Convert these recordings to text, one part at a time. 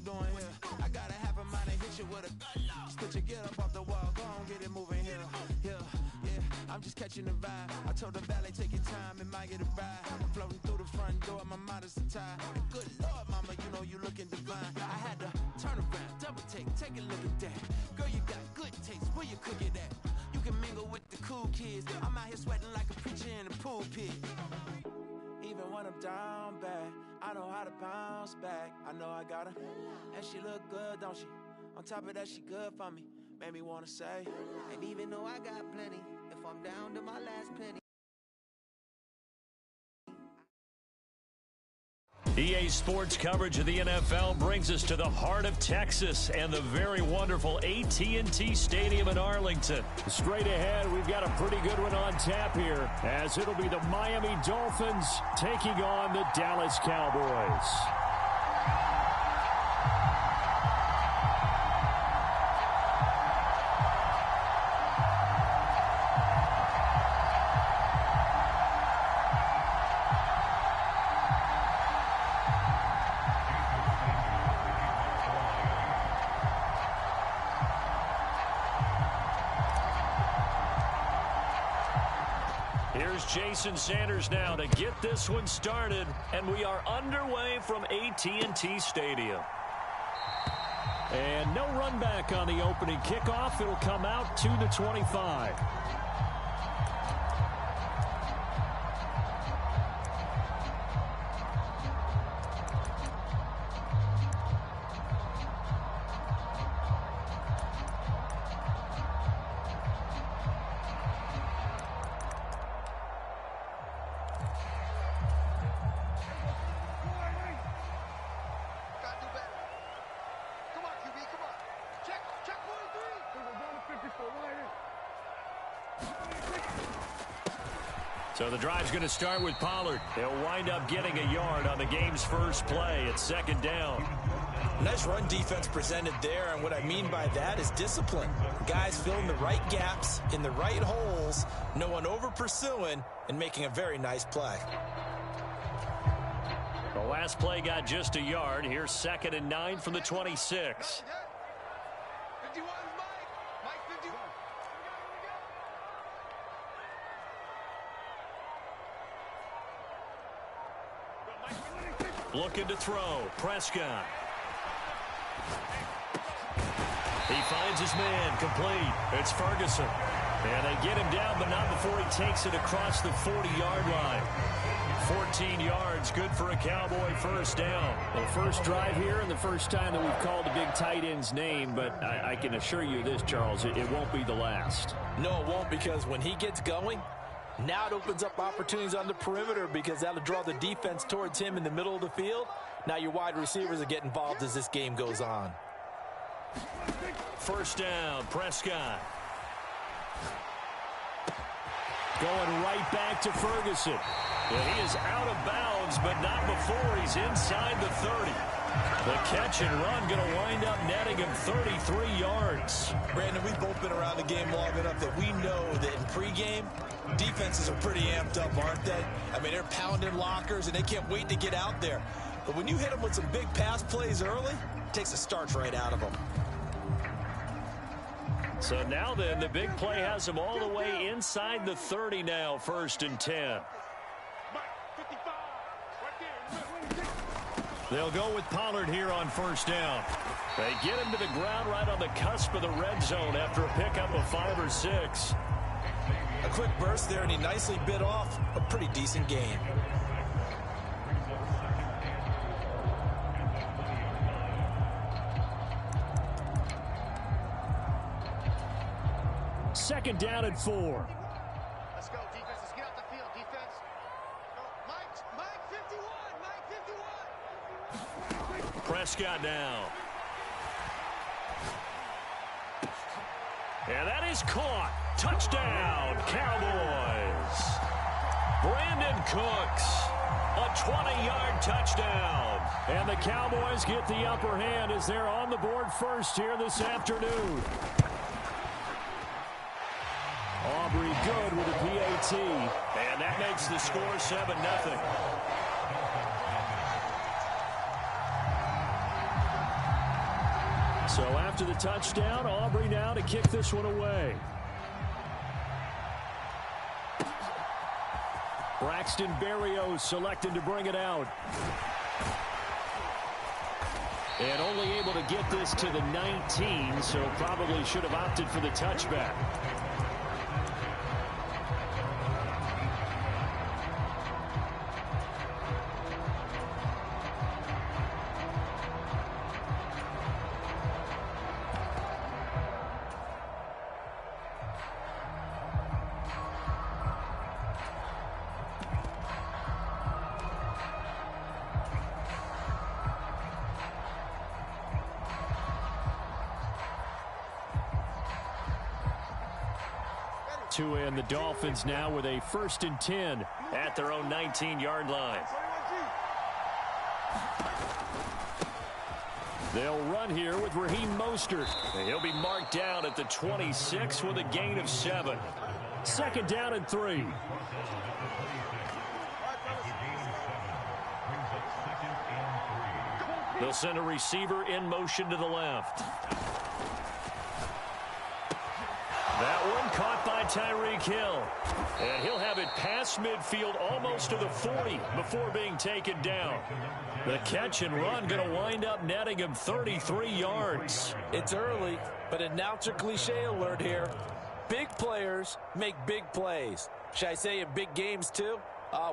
doing here? I got a half a mind to hit you with a split your get up off the wall, go on, get it moving here. Yeah, I'm just catching the vibe. I told the valet, take your time, it might get a ride. Floating through the front door, my mind is a tie. Good Lord, mama, you know you looking divine. I had to turn around, double take a look at that. Girl, you got good taste, where you cook it at? You can mingle with the cool kids. I'm out here sweating like a preacher in a pool pit. Even when I'm down bad, I know how to bounce back. I know I got her, and she look good, don't she? On top of that, she good for me. Made me wanna say, and even though I got plenty, if I'm down to my last penny. EA Sports coverage of the NFL brings us to the heart of Texas and the very wonderful AT&T Stadium in Arlington. Straight ahead, we've got a pretty good one on tap here, as it'll be the Miami Dolphins taking on the Dallas Cowboys. Here's Jason Sanders now to get this one started, and we are underway from AT&T Stadium. And no run back on the opening kickoff. It'll come out to the 25. So the drive's going to start with Pollard. He'll wind up getting a yard on the game's first play. It's second down. Nice run defense presented there, and what I mean by that is discipline. Guys filling the right gaps in the right holes, no one over pursuing, and making a very nice play. The last play got just a yard. Here's 2nd and 9 from the 26. Looking to throw. Prescott. He finds his man. Complete. It's Ferguson. And they get him down, but not before he takes it across the 40-yard line. 14 yards. Good for a Cowboy first down. Well, first drive here and the first time that we've called the big tight end's name, but I can assure you this, Charles, it won't be the last. No, it won't, because when he gets going, now it opens up opportunities on the perimeter, because that'll draw the defense towards him in the middle of the field. Now your wide receivers will get involved as this game goes on. First down, Prescott. Going right back to Ferguson. And he is out of bounds, but not before he's inside the 30. The catch and run going to wind up netting him 33 yards. Brandon, we've both been around the game long enough that we know that in pregame, defenses are pretty amped up, aren't they? I mean, they're pounding lockers, and they can't wait to get out there. But when you hit them with some big pass plays early, it takes the starch right out of them. So now then, the big play has him all the way inside the 30 now, 1st and 10. They'll go with Pollard here on first down. They get him to the ground right on the cusp of the red zone after a pickup of 5 or 6. A quick burst there, and he nicely bit off a pretty decent gain. Second down and 4. Let's go, defense. Let's get out the field, defense. Mike 51. Mike 51. Prescott now. And that is caught. Touchdown, Cowboys. Brandon Cooks, a 20-yard touchdown. And the Cowboys get the upper hand as they're on the board first here this afternoon. Aubrey good with a PAT. And that makes the score 7-0. So after the touchdown, Aubrey now to kick this one away. Braxton Berrios selected to bring it out. And only able to get this to the 19, so probably should have opted for the touchback. And the Dolphins now with a 1st and 10 at their own 19-yard line. They'll run here with Raheem Mostert. He'll be marked down at the 26 with a gain of 7. 2nd down and 3. They'll send a receiver in motion to the left. That one caught by Tyreek Hill. And he'll have it past midfield almost to the 40 before being taken down. The catch and run going to wind up netting him 33 yards. It's early, but announcer cliche alert here. Big players make big plays. Should I say in big games too?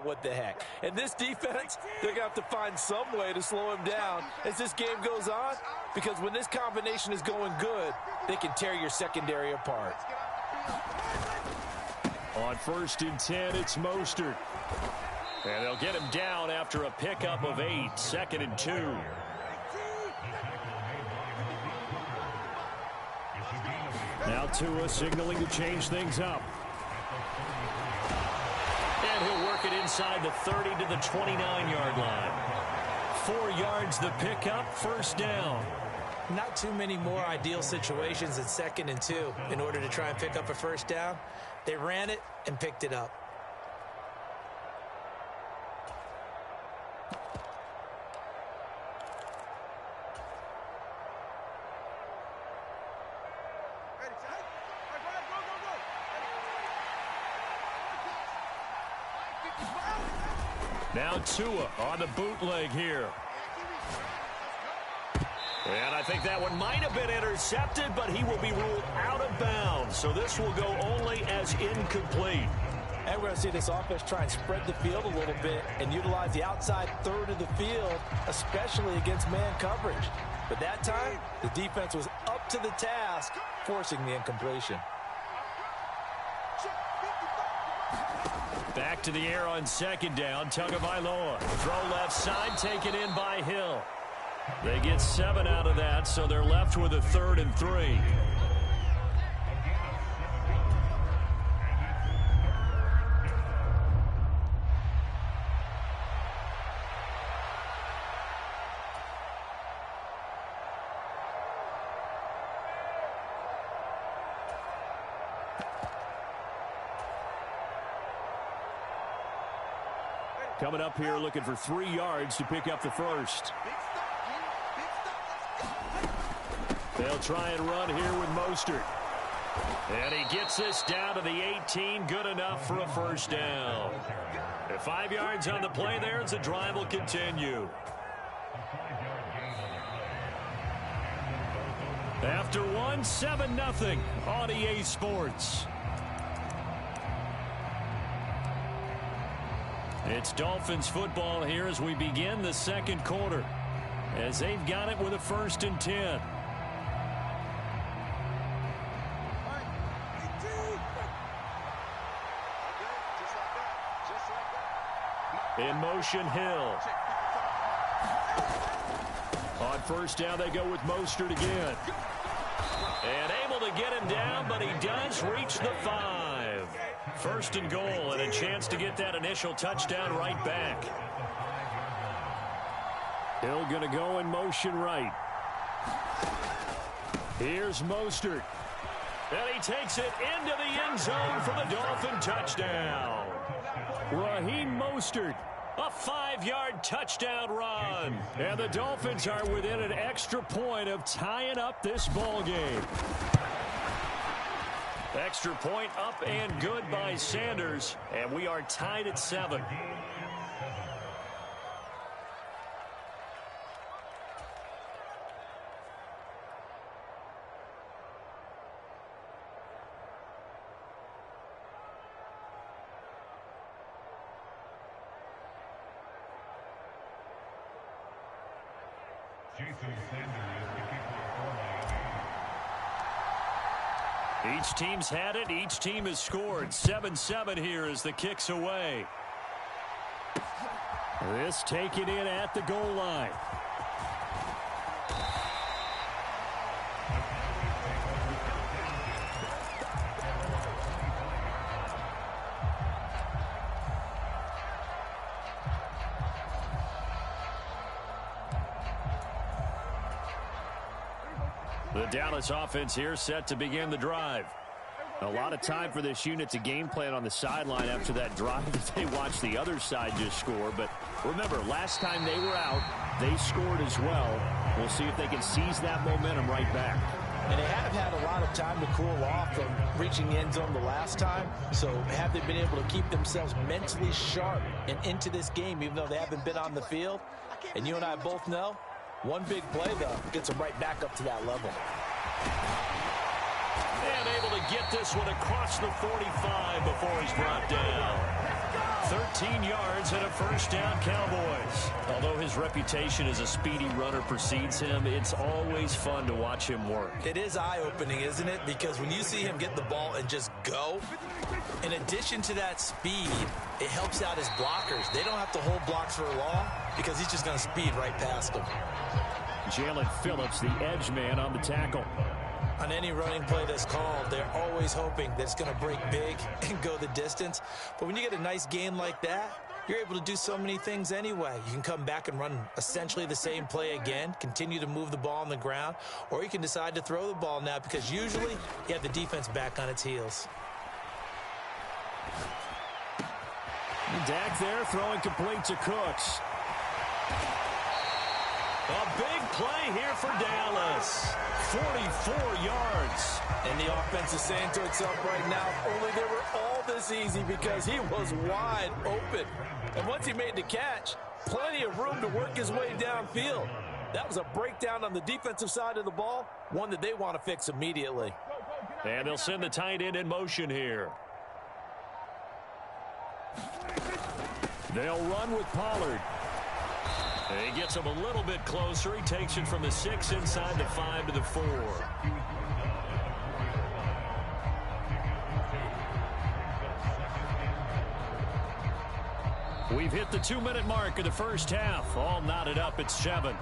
What the heck. And this defense, they're going to have to find some way to slow him down as this game goes on. Because when this combination is going good, they can tear your secondary apart. On 1st and 10, it's Mostert. And they'll get him down after a pickup of 8. 2nd and 2. Now Tua signaling to change things up. And he'll work it inside the 30 to the 29-yard line. 4 yards the pickup, 1st down. Not too many more ideal situations at 2nd and 2 in order to try and pick up a 1st down. They ran it and picked it up. Now Tua on the bootleg here. And I think that one might have been intercepted, but he will be ruled out of bounds. So this will go only as incomplete. And we're going to see this offense try and spread the field a little bit and utilize the outside third of the field, especially against man coverage. But that time, the defense was up to the task, forcing the incompletion. Back to the air on 2nd down. Tagovailoa. Throw left side, taken in by Hill. They get 7 out of that, so they're left with a 3rd and 3. Coming up here looking for 3 yards to pick up the 1st. They'll try and run here with Mostert. And he gets this down to the 18. Good enough for a 1st down. At 5 yards on the play there as the drive will continue. After 1, 7-0 on EA Sports. It's Dolphins football here as we begin the 2nd quarter. As they've got it with a 1st and 10. In motion, Hill. On 1st down, they go with Mostert again. And able to get him down, but he does reach the 5. 1st and goal, and a chance to get that initial touchdown right back. Hill going to go in motion right. Here's Mostert. And he takes it into the end zone for the Dolphin touchdown. Raheem Mostert A 5-yard touchdown run. And the Dolphins are within an extra point of tying up this ball game. Extra point up and good by Sanders. And we are tied at 7. Each team's had it. Each team has scored. 7-7 here as the kick's away. This taken in at the goal line. The Dallas offense here set to begin the drive. A lot of time for this unit to game plan on the sideline after that drive if they watch the other side just score. But remember, last time they were out, they scored as well. We'll see if they can seize that momentum right back. And they have had a lot of time to cool off from reaching the end zone the last time. So have they been able to keep themselves mentally sharp and into this game, even though they haven't been on the field? And you and I both know, one big play, though, gets them right back up to that level. And able to get this one across the 45 before he's brought down. 13 yards and a first down, Cowboys. Although his reputation as a speedy runner precedes him, it's always fun to watch him work. It is eye-opening, isn't it? Because when you see him get the ball and just go, in addition to that speed, it helps out his blockers. They don't have to hold blocks for long because he's just going to speed right past them. Jalen Phillips, the edge man on the tackle. On any running play that's called, they're always hoping that it's going to break big and go the distance. But when you get a nice gain like that, you're able to do so many things anyway. You can come back and run essentially the same play again, continue to move the ball on the ground, or you can decide to throw the ball now because usually you have the defense back on its heels. Dak there throwing complete to Cooks. A big play here for Dallas. 44 yards. And the offense is saying to itself right now, only they were all this easy because he was wide open. And once he made the catch, plenty of room to work his way downfield. That was a breakdown on the defensive side of the ball, one that they want to fix immediately. And they'll send the tight end in motion here. They'll run with Pollard. He gets him a little bit closer. He takes it from the 6 inside the 5 to the 4. We've hit the 2-minute mark of the first half. All knotted up at 7.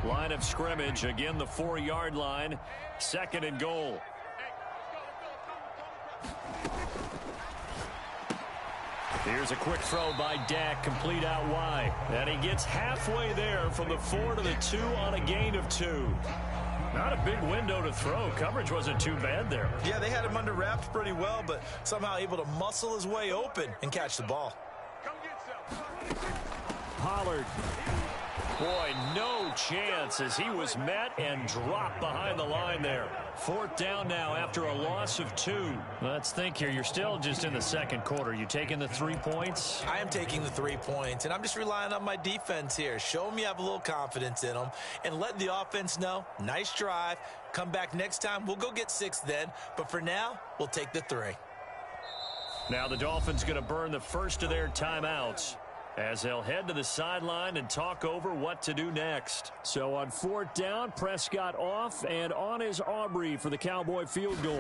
Line of scrimmage, again the 4-yard line. 2nd and goal. Here's a quick throw by Dak, complete out wide. And he gets halfway there from the 4 to the 2 on a gain of 2. Not a big window to throw. Coverage wasn't too bad there. Yeah, they had him under wraps pretty well, but somehow able to muscle his way open and catch the ball. Pollard. Boy, no chance as he was met and dropped behind the line there. 4th down now after a loss of 2. Let's think here. You're still just in the 2nd quarter. You taking the 3 points? I am taking the 3 points, and I'm just relying on my defense here. Show them you have a little confidence in them, and let the offense know, nice drive. Come back next time. We'll go get 6 then, but for now, we'll take the 3. Now the Dolphins going to burn the first of their timeouts as they'll head to the sideline and talk over what to do next. So on 4th down, Prescott off, and on is Aubrey for the Cowboy field goal.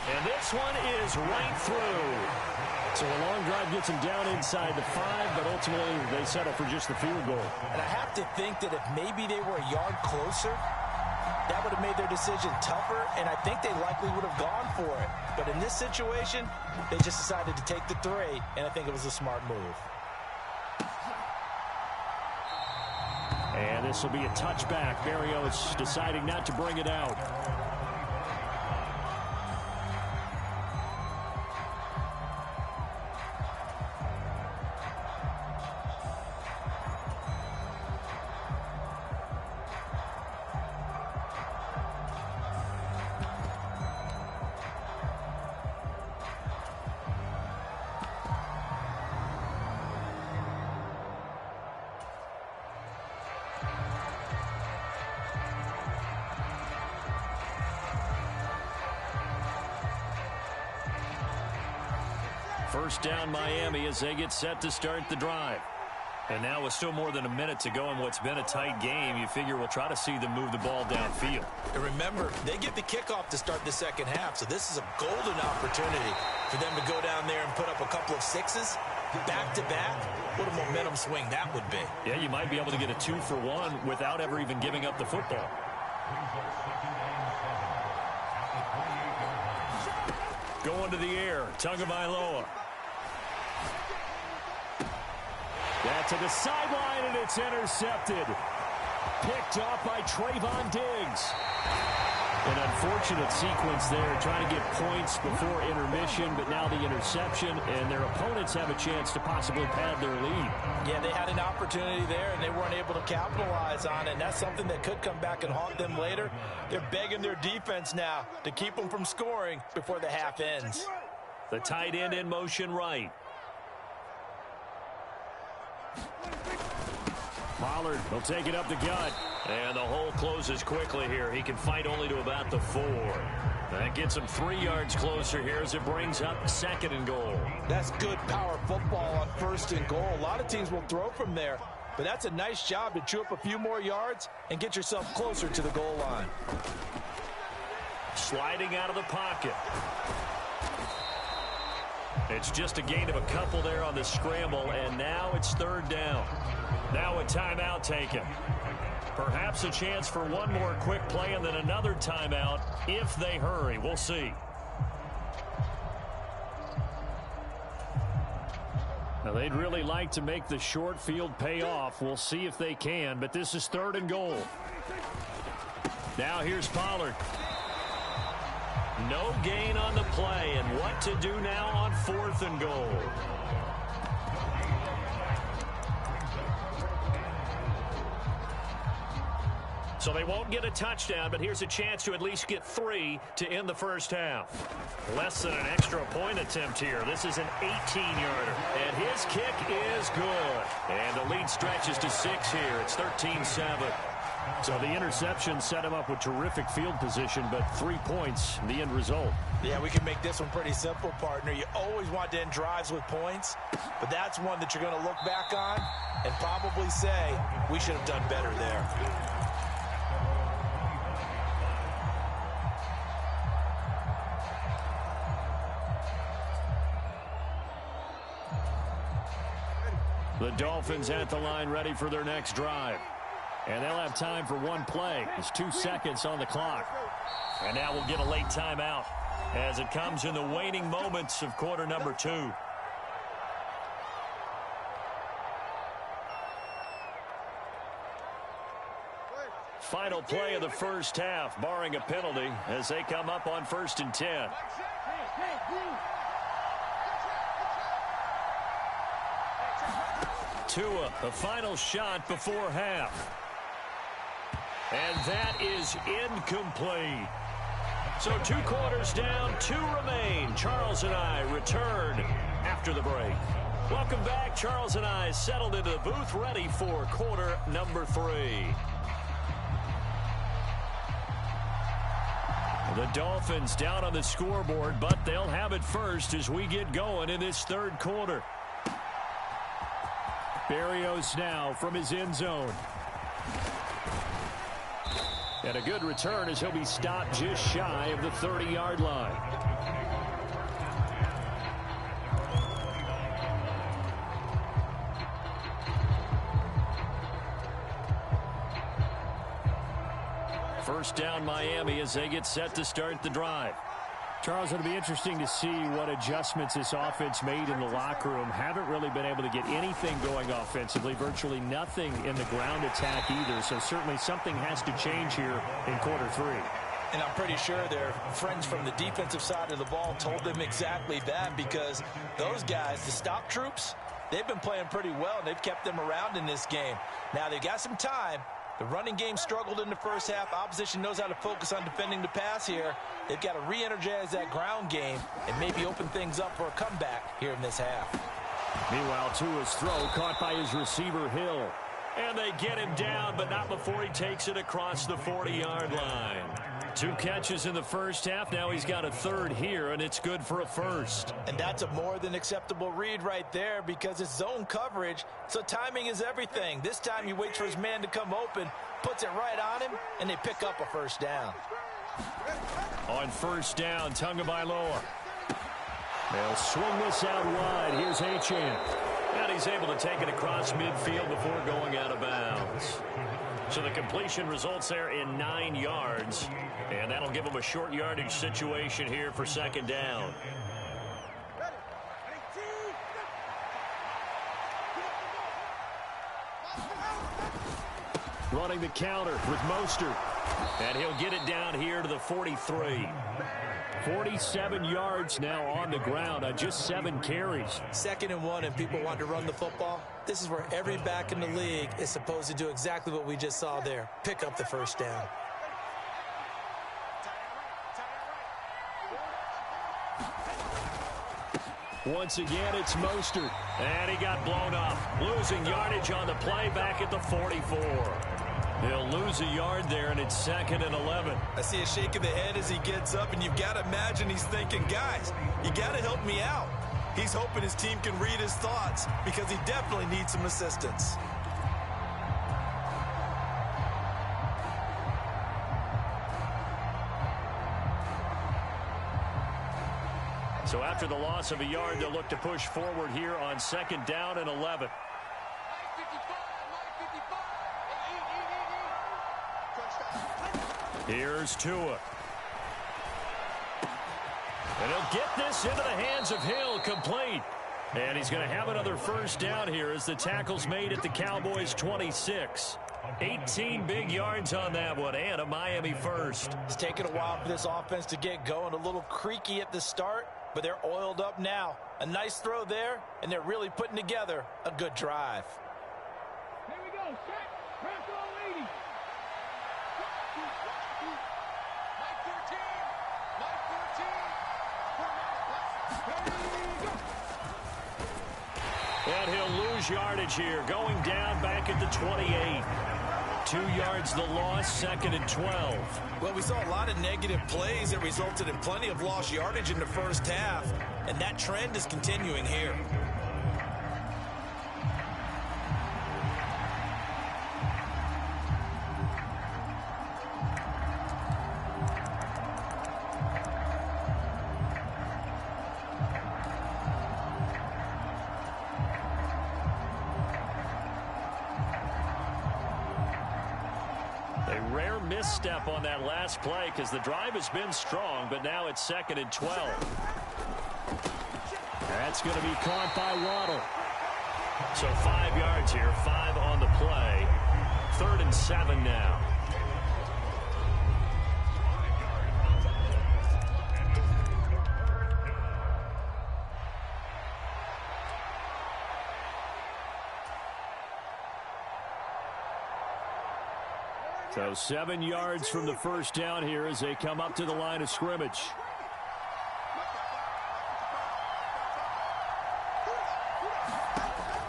And this one is right through. So a long drive gets him down inside the 5, but ultimately they settle for just the field goal. And I have to think that if maybe they were a yard closer, that would have made their decision tougher, and I think they likely would have gone for it. But in this situation, they just decided to take the 3, and I think it was a smart move. And this will be a touchback. Mario is deciding not to bring it out. First down Miami as they get set to start the drive. And now with still more than a minute to go in what's been a tight game, you figure we'll try to see them move the ball downfield. And remember, they get the kickoff to start the second half, so this is a golden opportunity for them to go down there and put up a couple of sixes back-to-back. What a momentum swing that would be. Yeah, you might be able to get a 2-for-1 without ever even giving up the football. Going to the air, Tagovailoa. That to the sideline, and it's intercepted. Picked off by Trayvon Diggs. An unfortunate sequence there, trying to get points before intermission, but now the interception, and their opponents have a chance to possibly pad their lead. Yeah, they had an opportunity there, and they weren't able to capitalize on it, and that's something that could come back and haunt them later. They're begging their defense now to keep them from scoring before the half ends. The tight end in motion right. Pollard will take it up the gut. And the hole closes quickly here. He can fight only to about the 4. That gets him 3 yards closer here as it brings up 2nd and goal. That's good power football on 1st and goal. A lot of teams will throw from there, but that's a nice job to chew up a few more yards and get yourself closer to the goal line. Sliding out of the pocket. It's just a gain of a couple there on the scramble, and now it's 3rd down. Now a timeout taken. Perhaps a chance for one more quick play and then another timeout if they hurry. We'll see. Now, they'd really like to make the short field pay off. We'll see if they can, but this is 3rd and goal. Now here's Pollard. No gain on the play, and what to do now on 4th and goal. So they won't get a touchdown, but here's a chance to at least get 3 to end the first half. Less than an extra point attempt here. This is an 18-yarder, and his kick is good. And the lead stretches to 6 here. It's 13-7. So the interception set him up with terrific field position, but 3 points, the end result. Yeah, we can make this one pretty simple, partner. You always want to end drives with points, but that's one that you're going to look back on and probably say, we should have done better there. The Dolphins at the line ready for their next drive. And they'll have time for one play. There's 2 seconds on the clock. And now we'll get a late timeout as it comes in the waning moments of quarter number 2. Final play of the first half, barring a penalty, as they come up on 1st and 10. Tua, the final shot before half. And that is incomplete. So 2 quarters down, 2 remain. Charles and I return after the break. Welcome back. Charles and I settled into the booth, ready for quarter number 3. The Dolphins down on the scoreboard, but they'll have it first as we get going in this 3rd quarter. Berrios now from his end zone. And a good return as he'll be stopped just shy of the 30-yard line. First down Miami as they get set to start the drive. Charles, it'll be interesting to see what adjustments this offense made in the locker room. Haven't really been able to get anything going offensively, virtually nothing in the ground attack either. So certainly something has to change here in quarter 3. And I'm pretty sure their friends from the defensive side of the ball told them exactly that, because those guys, the stop troops, they've been playing pretty well, and they've kept them around in this game. Now, they've got some time. The running game struggled in the first half. Opposition knows how to focus on defending the pass here. They've got to re-energize that ground game and maybe open things up for a comeback here in this half. Meanwhile, Tua's throw caught by his receiver, Hill. And they get him down, but not before he takes it across the 40-yard line. 2 catches in the first half. Now he's got a third here, and it's good for a first. And that's a more than acceptable read right there because it's zone coverage, so timing is everything. This time he waits for his man to come open, puts it right on him, and they pick up a first down. On first down, Tagovailoa. They'll swing this out wide. Here's Achane. And he's able to take it across midfield before going out of bounds. So the completion results there in 9 yards. And that'll give him a short yardage situation here for second down. Running the counter with Mostert. And he'll get it down here to the 43. 47 yards now on the ground on just 7 carries. 2nd and 1 and people want to run the football. This is where every back in the league is supposed to do exactly what we just saw there. Pick up the first down. Once again, it's Mostert. And he got blown up. Losing yardage on the play back at the 44. He'll lose a yard there, and it's 2nd and 11. I see a shake of the head as he gets up, and you've got to imagine he's thinking, guys, you got to help me out. He's hoping his team can read his thoughts because he definitely needs some assistance. So after the loss of a yard, they'll look to push forward here on 2nd down and 11. Here's Tua. And he'll get this into the hands of Hill, complete. And he's going to have another first down here as the tackle's made at the Cowboys' 26. 18 big yards on that one, and a Miami first. It's taken a while for this offense to get going. A little creaky at the start, but they're oiled up now. A nice throw there, and they're really putting together a good drive. Here we go, set, press all 80. And he'll lose yardage here, going down back at the 28. 2 yards the loss, 2nd and 12. Well, we saw a lot of negative plays that resulted in plenty of lost yardage in the first half, and that trend is continuing here. Misstep on that last play because the drive has been strong, but now it's 2nd and 12. That's going to be caught by Waddle. So 5 yards here, 5 on the play. 3rd and 7 now. So 7 yards from the first down here as they come up to the line of scrimmage.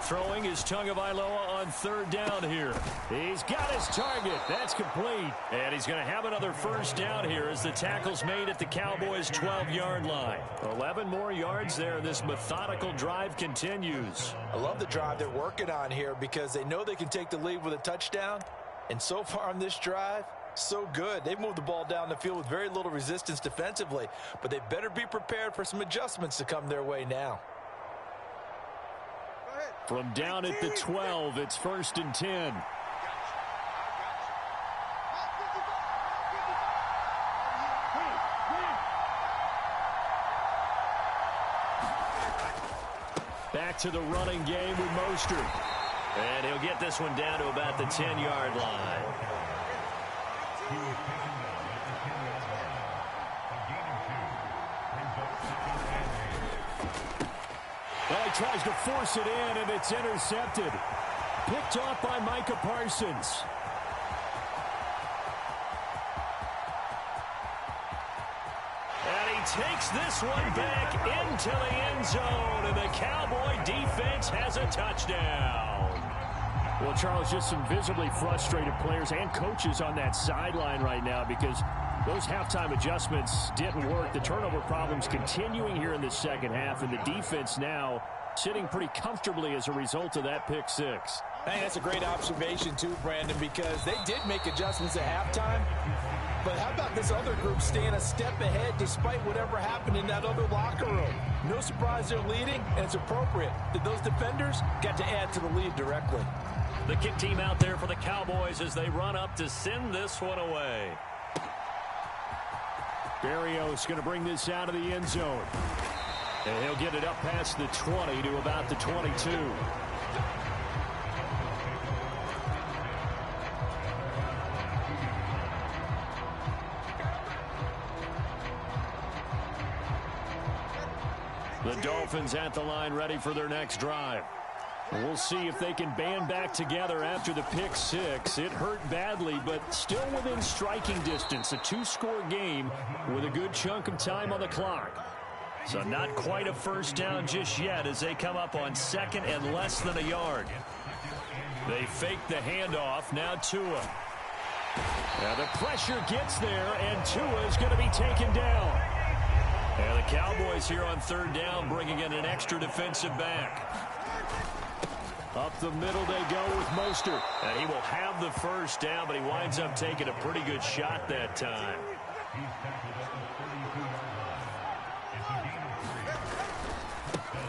Throwing is Tagovailoa on 3rd down here. He's got his target. That's complete. And he's going to have another first down here as the tackle's made at the Cowboys' 12-yard line. 11 more yards there. This methodical drive continues. I love the drive they're working on here because they know they can take the lead with a touchdown. And so far on this drive, so good. They've moved the ball down the field with very little resistance defensively, but they better be prepared for some adjustments to come their way now. From down at the 12, it's 1st and 10. Back to the running game with Mostert. And he'll get this one down to about the 10-yard line. Well, he tries to force it in, and it's intercepted. Picked off by Micah Parsons. And he takes this one back into the end zone, and the Cowboy defense has a touchdown. Well, Charles, just some visibly frustrated players and coaches on that sideline right now because Those halftime adjustments didn't work. The turnover problems continuing here in the second half, and the defense now sitting pretty comfortably as a result of that pick six. Hey, that's a great observation too, Brandon, because they did make adjustments at halftime. But how about this other group staying a step ahead despite whatever happened in that other locker room? No surprise they're leading, and it's appropriate that those defenders got to add to the lead directly. The kick team out there for the Cowboys as they run up to send this one away. Berrios going to bring this out of the end zone. And he'll get it up past the 20 to about the 22. The Dolphins at the line ready for their next drive. We'll see if they can band back together after the pick six. It hurt badly, but still within striking distance. A two-score game with a good chunk of time on the clock. So not quite a first down just yet as they come up on second and less than a yard. They fake the handoff. Now Tua. Now the pressure gets there, and Tua is going to be taken down. And the Cowboys here on third down bringing in an extra defensive back. Up the middle they go with Mostert. And he will have the first down, but he winds up taking a pretty good shot that time.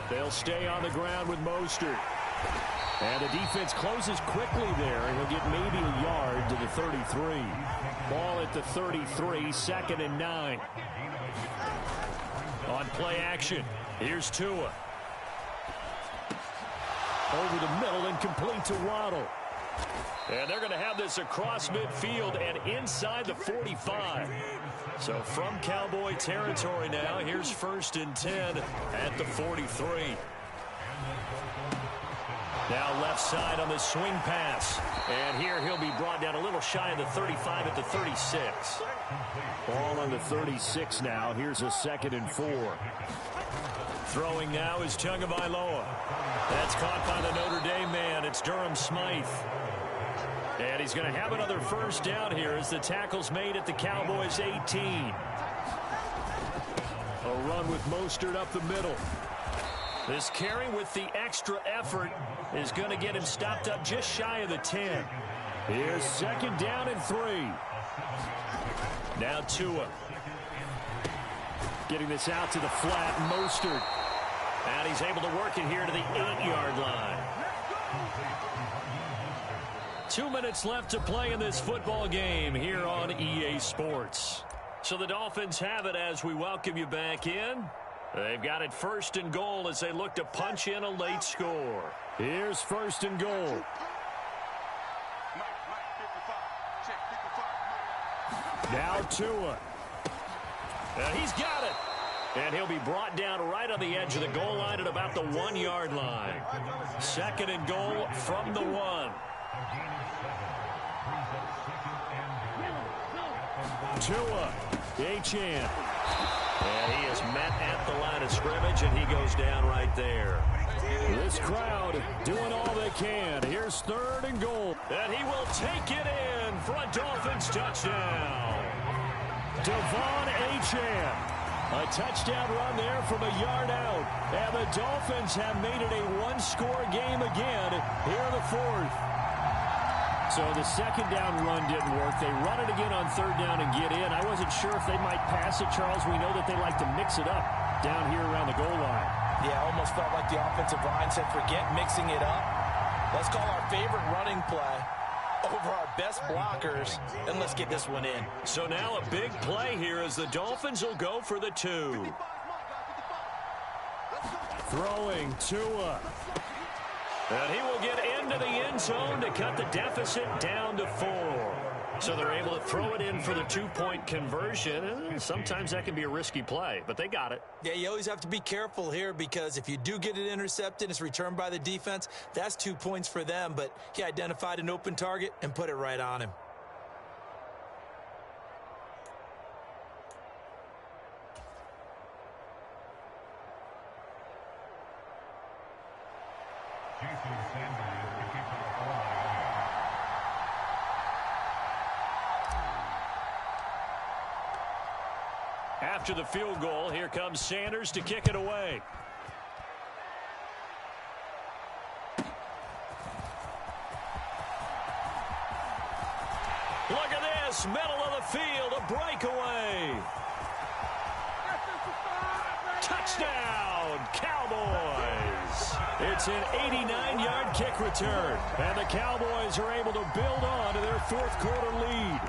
They'll stay on the ground with Mostert. And the defense closes quickly there, and he'll get maybe a yard to the 33. Ball at the 33, 2nd and 9. On play action, here's Tua. Over the middle and complete to Waddle. And they're going to have this across midfield and inside the 45. So from Cowboy territory now, here's 1st and 10 at the 43. Now left side on the swing pass. And here he'll be brought down a little shy of the 35 at the 36. Ball on the 36 now. Here's a 2nd and 4. Throwing now is Tagovailoa. That's caught by the Notre Dame man. It's Durham Smythe. And he's going to have another first down here as the tackle's made at the Cowboys' 18. A run with Mostert up the middle. This carry with the extra effort is going to get him stopped up just shy of the 10. Here's 2nd down and 3. Now Tua. Getting this out to the flat, Mostert. And he's able to work it here to the 8-yard line. 2 minutes left to play in this football game here on EA Sports. So the Dolphins have it as we welcome you back in. They've got it 1st and goal as they look to punch in a late score. Here's 1st and goal. Now Tua. And he's got it. And he'll be brought down right on the edge of the goal line at about the 1-yard line. 2nd and goal from the 1. Tua. Achane. And he is met at the line of scrimmage, and he goes down right there. This crowd doing all they can. Here's 3rd and goal. And he will take it in for a Dolphins touchdown. Devon Achane. A touchdown run there from a yard out. And the Dolphins have made it a one-score game again here in the 4th. So the 2nd down run didn't work. They run it again on 3rd down and get in. I wasn't sure if they might pass it, Charles. We know that they like to mix it up down here around the goal line. Yeah, almost felt like the offensive line said, forget mixing it up. Let's call our favorite running play over our best blockers, and let's get this one in. So now a big play here as the Dolphins will go for the 2. Throwing Tua. And he will get into the end zone to cut the deficit down to 4. So they're able to throw it in for the 2-point conversion. Sometimes that can be a risky play, but they got it. Yeah, you always have to be careful here because if you do get it intercepted, it's returned by the defense. That's 2 points for them, but he identified an open target and put it right on him. After the field goal, here comes Sanders to kick it away. Look at this, middle of the field, a breakaway. Touchdown, Cowboys. It's an 89-yard kick return, and the Cowboys are able to build on to their fourth-quarter lead.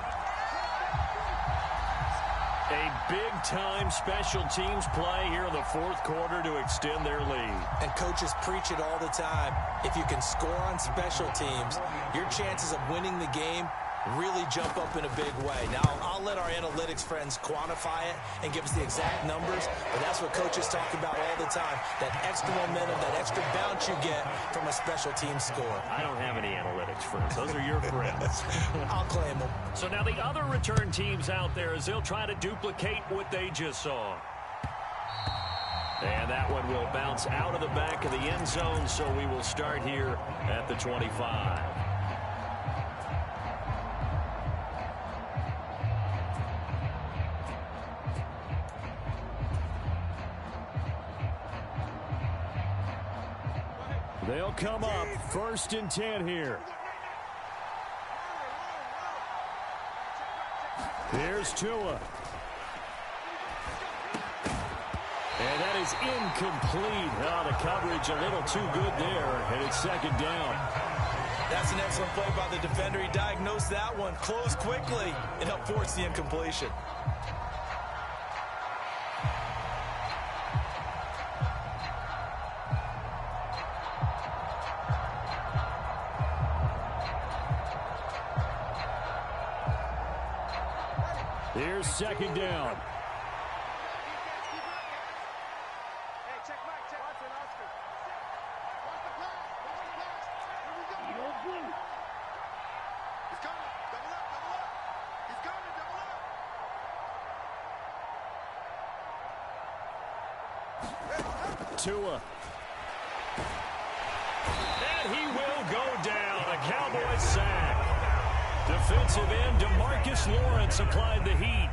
A big-time special teams play here in the fourth quarter to extend their lead. And coaches preach it all the time. If you can score on special teams, your chances of winning the game really jump up in a big way. Now, I'll let our analytics friends quantify it and give us the exact numbers, but that's what coaches talk about all the time, that extra momentum, that extra bounce you get from a special team score. I don't have any analytics friends. Those are your friends. I'll claim them. So now the other return teams out there, as they'll try to duplicate what they just saw. And that one will bounce out of the back of the end zone, so we will start here at the 25. They'll come up 1st and 10 here. Here's Tua. And that is incomplete. Oh, the coverage a little too good there, and it's 2nd down. That's an excellent play by the defender. He diagnosed that one, closed quickly, and helped force the incompletion. Here's 2nd down. Tua. And he will go down. A Cowboys sack. Defensive end DeMarcus Lawrence applied the heat.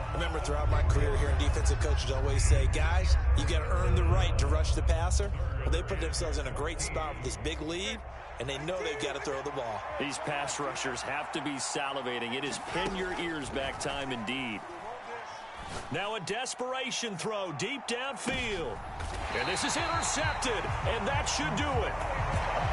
I remember throughout my career hearing defensive coaches always say, guys, you got to earn the right to rush the passer. Well, they put themselves in a great spot with this big lead, and they know they've got to throw the ball. These pass rushers have to be salivating. It is pin your ears back time indeed. Now a desperation throw deep downfield. And this is intercepted, and that should do it.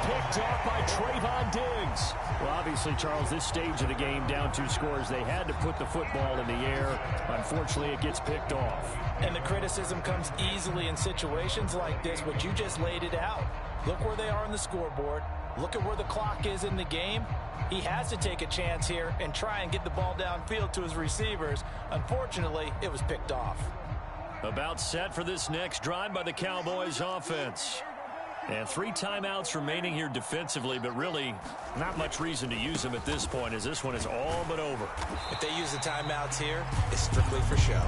Picked off by Trayvon Diggs. Well, obviously, Charles, this stage of the game, down 2 scores, they had to put the football in the air. Unfortunately, it gets picked off. And the criticism comes easily in situations like this, but you just laid it out. Look where they are on the scoreboard. Look at where the clock is in the game. He has to take a chance here and try and get the ball downfield to his receivers. Unfortunately, it was picked off. About set for this next drive by the Cowboys offense. And 3 timeouts remaining here defensively, but really not much reason to use them at this point, as this one is all but over. If they use the timeouts here, it's strictly for show.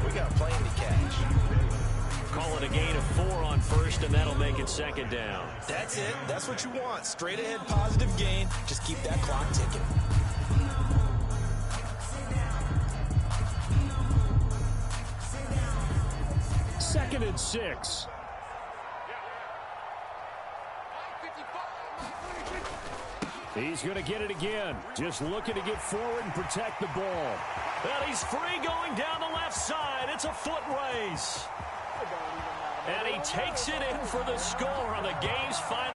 We got a plane to catch. Call it a gain of 4 on 1st, and that'll make it 2nd down. That's it. That's what you want. Straight ahead positive gain. Just keep that clock ticking. Second and 6. He's going to get it again. Just looking to get forward and protect the ball. And he's free going down the left side. It's a foot race. And he takes it in for the score on the game's final.